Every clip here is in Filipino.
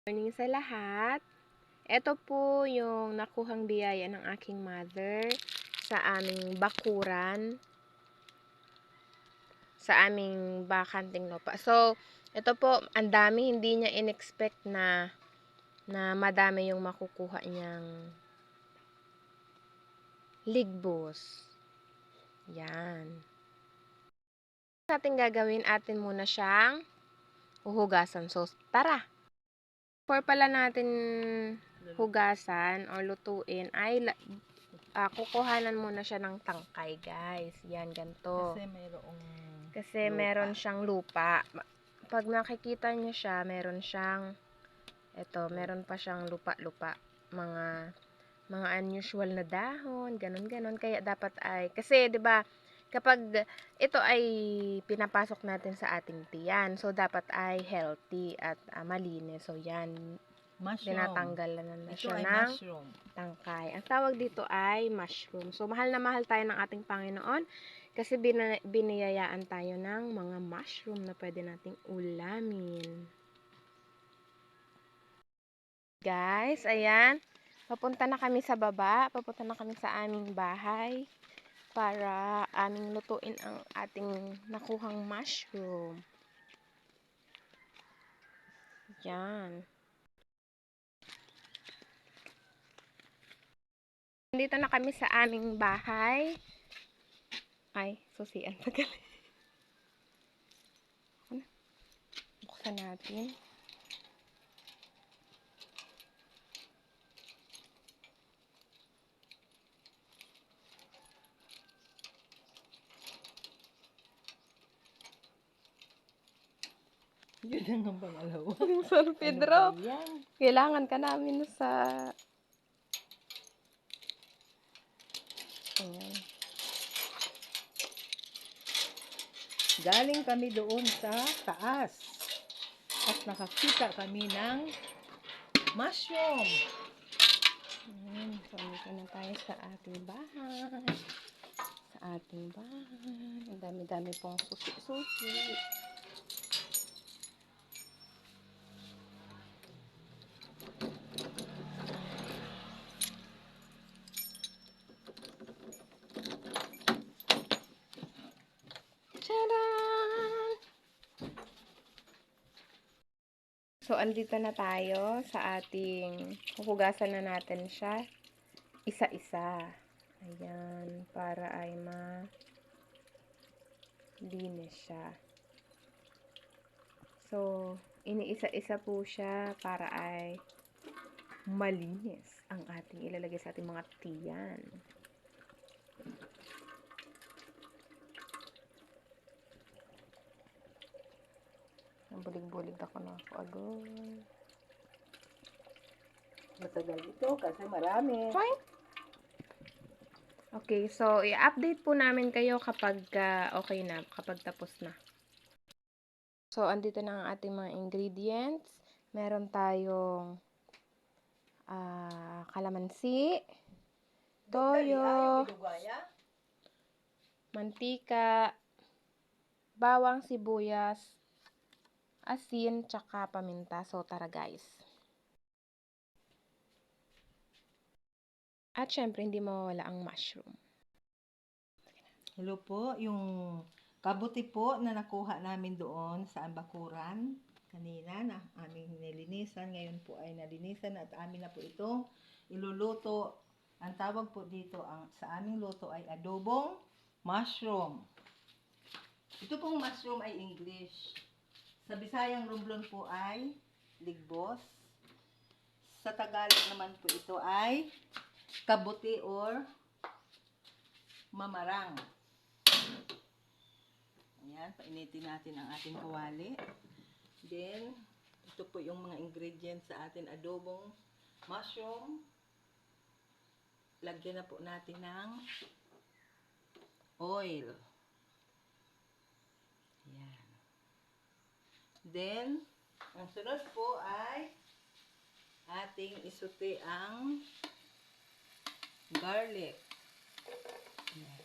Morning sa lahat. Ito po yung nakuhang biyaya ng aking mother sa aming bakuran, sa aming bakanting lupa. So, ito po, ang dami, hindi niya in-expect na madami yung makukuha niyang ligbos. Yan. Natin gagawin, atin muna siyang huhugasan. So, tara! Before pala natin hugasan or lutuin, ay kukuhanan muna siya ng tangkay, guys. Yan, ganito. Kasi meron siyang lupa. Pag nakikita niyo siya, meron siyang meron pa siyang lupa-lupa. Mga unusual na dahon, ganun-ganon. Kaya dapat ay, kasi 'di ba, kapag ito ay pinapasok natin sa ating tiyan, so dapat ay healthy at malinis. So yan, tinatanggalan na siya ng tangkay. Ang tawag dito ay mushroom. So mahal na mahal tayo ng ating Panginoon kasi biniyayaan tayo ng mga mushroom na pwede nating ulamin. Guys, ayan. Papunta na kami sa baba. Papunta na kami sa aming bahay para aming lutuin ang ating nakuhang mushroom. Yan. Dito na kami sa aming bahay. Ay, susian. Tagal. Buksan natin. Yun ang pangalawa. Sir Pedro, kailangan ka namin sa... Ayan. Galing kami doon sa taas. At nakakita kami ng mushroom. So, dito na tayo sa ating bahay. Sa ating bahay. Ang dami-dami pong susi-susi. Tcharan! So, andito na tayo sa ating, huhugasan na natin siya isa-isa. Ayan, para ay malinis siya. So, iniisa-isa po siya para ay malinis ang ating ilalagay sa ating mga tiyan. Bulig-bulig ako na ako agad. Matagal ito kasi marami. Fine. Okay, so i-update po namin kayo kapag okay na, kapag tapos na. So, andito na ang ating mga ingredients. Meron tayong kalamansi, toyo, mantika, bawang, sibuyas, asin, tsaka paminta. So, tara guys. At syempre, hindi mawawala ang mushroom. Hello po, yung kabuti po na nakuha namin doon sa bakuran kanina na aming nilinisan. Ngayon po ay nalinisan at amin na po ito iluluto. Ang tawag po dito sa aming luto ay adobong mushroom. Ito pong mushroom ay English. Sa Bisayang Romblon po ay ligbos. Sa Tagalog naman po ito ay kabuti or mamarang. Ayan, painitin natin ang ating kawali. Then, ito po yung mga ingredients sa ating adobong mushroom. Lagyan na po natin ng oil. Ayan. Then, ang sunod po ay ating isuti ang garlic. Ayan.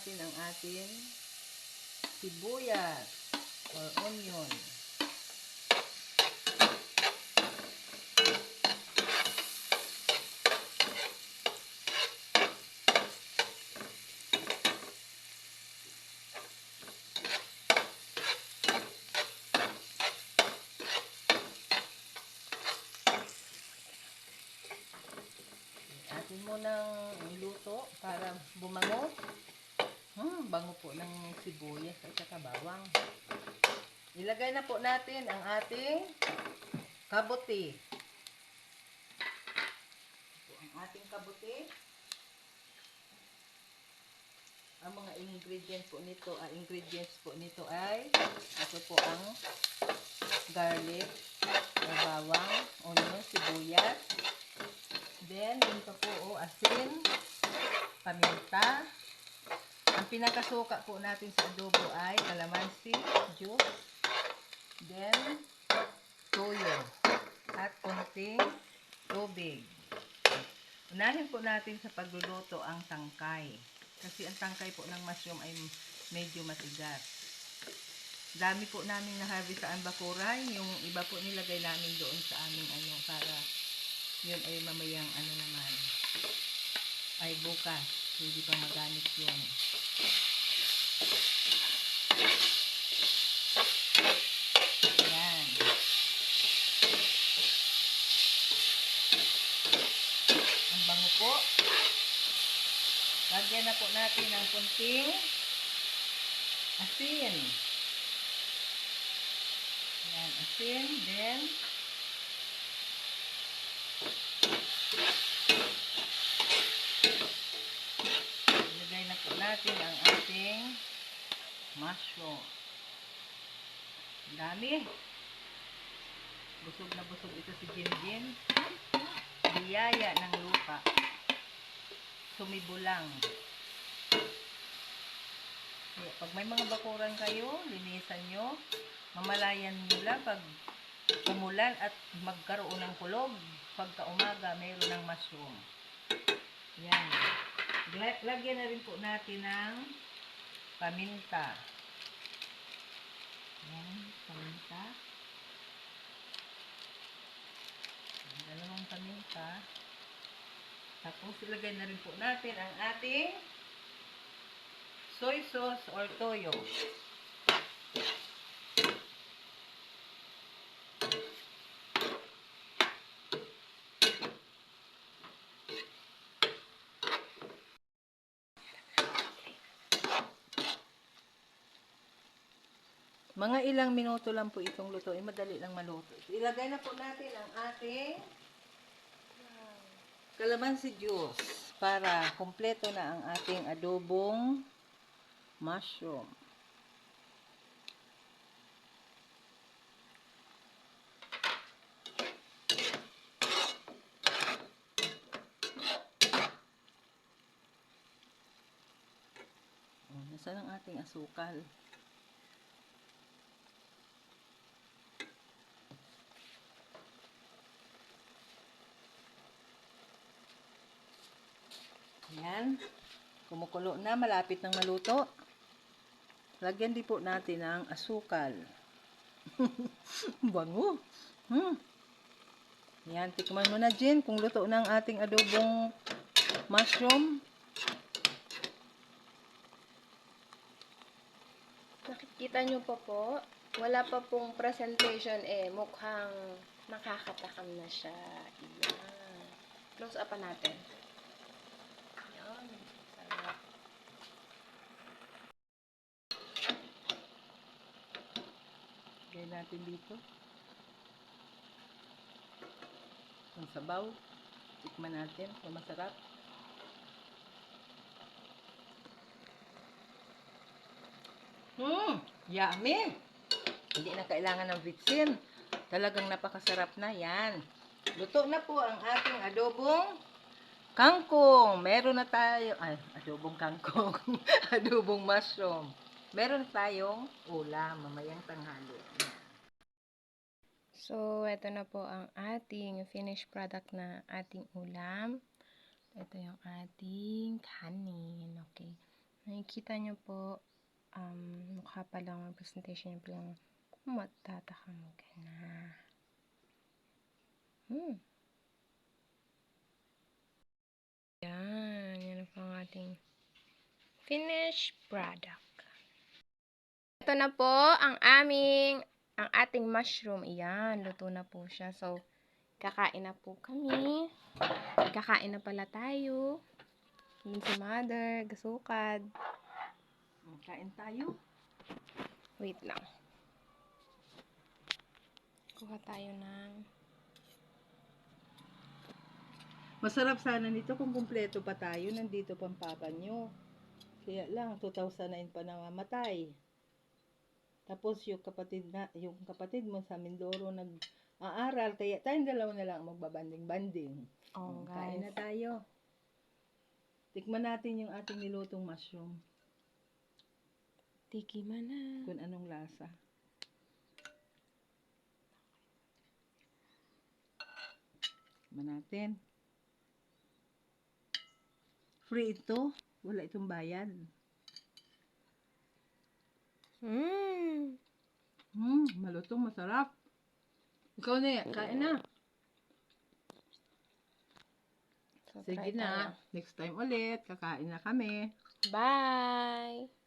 natin ang ating sibuyas or onion. Atin mo nang iluto para bumango. Bango po ng sibuyas at saka bawang. Ilagay na po natin ang ating kabuti. Ito ang ating kabuti. Ang mga ingredients po nito ay ito po ang garlic, bawang, onion, sibuyas. Then, dito po asin, paminta. Ang pinakasuka po natin sa adobo ay calamansi juice. Then, toyo. At konting tubig. Unahin po natin sa pagluluto ang tangkay. Kasi ang tangkay po ng mushroom ay medyo matigas. Dami po namin na-harvest sa bakuran. Yung iba po nilagay namin doon sa aming para yun ay mamayang naman. Ay bukas. Hindi pa magamit yun. Ayan. Ang bango po. Lagyan na po natin ng kunting asin. Ayan, asin. Then, ilagay na po natin ang ating mushroom. Ang dami. Busog na busog ito si Jinjin. Biyaya ng lupa. Sumibulang. Kaya pag may mga bakuran kayo, linisan nyo. Mamalayan nyo lang pag umulan at magkaroon ng kulog. Pagka umaga, mayroon ng mushroom. Yan. Lagyan na rin po natin ng paminta. Yan, paminta. Dalawang paminta. Tapos ilagay na rin po natin ang ating soy sauce or toyo. Mga ilang minuto lang po itong lutuin. Madali lang maluto. Ilagay na po natin ang ating calamansi juice para kumpleto na ang ating adobong mushroom. Nasaan ang ating asukal? Ayan. Kumukulo na. Malapit nang maluto. Lagyan din po natin ang asukal. Bango. Ayan. Tikman mo na, Jen, kung luto na ang ating adobong mushroom. Nakikita nyo pa po, wala pa pong presentation mukhang nakakatakam na siya. Ayan. Close up pa natin. Ayan. Sarap. Lagay natin dito. Ang sabaw. Tikman natin kung masarap. Yummy! Hindi na kailangan ng vitsin. Talagang napakasarap na yan. Luto na po ang ating adobong kangkong. Meron na tayo, adobong kangkong. Adobong mushroom. Meron na tayong ulam mamayang tanghali. So, ito na po ang ating finished product na ating ulam. Ito yung ating kanin. Okay. Nakikita niyo po, mukha pa lang ang presentation niyo pa lang, matatakam ka na. Yan po ang ating finished product. Ito na po ang ating mushroom. Iyan, luto na po siya. So, kakain na po kami. Kakain na pala tayo. Yun si mother, gasukad. Kain tayo. Wait lang. Kuha tayo ng... Masarap sana nito kung kumpleto pa tayo. Nandito pang papa nyo. Kaya lang, 2009 pa namamatay. Tapos yung kapatid mo sa Mindoro nag-aaral. Kaya tayong dalawa na lang magbabanding-banding. Oh, Kain guys. na tayo. Tikman natin yung ating nilutong mushroom. Tikiman na. Kung anong lasa. Tikman natin. Free ito. Wala itong bayad. Malutong, masarap. Ikaw na, kain na. So, Sige try tayo. na. Next time ulit. Kakain na kami. Bye!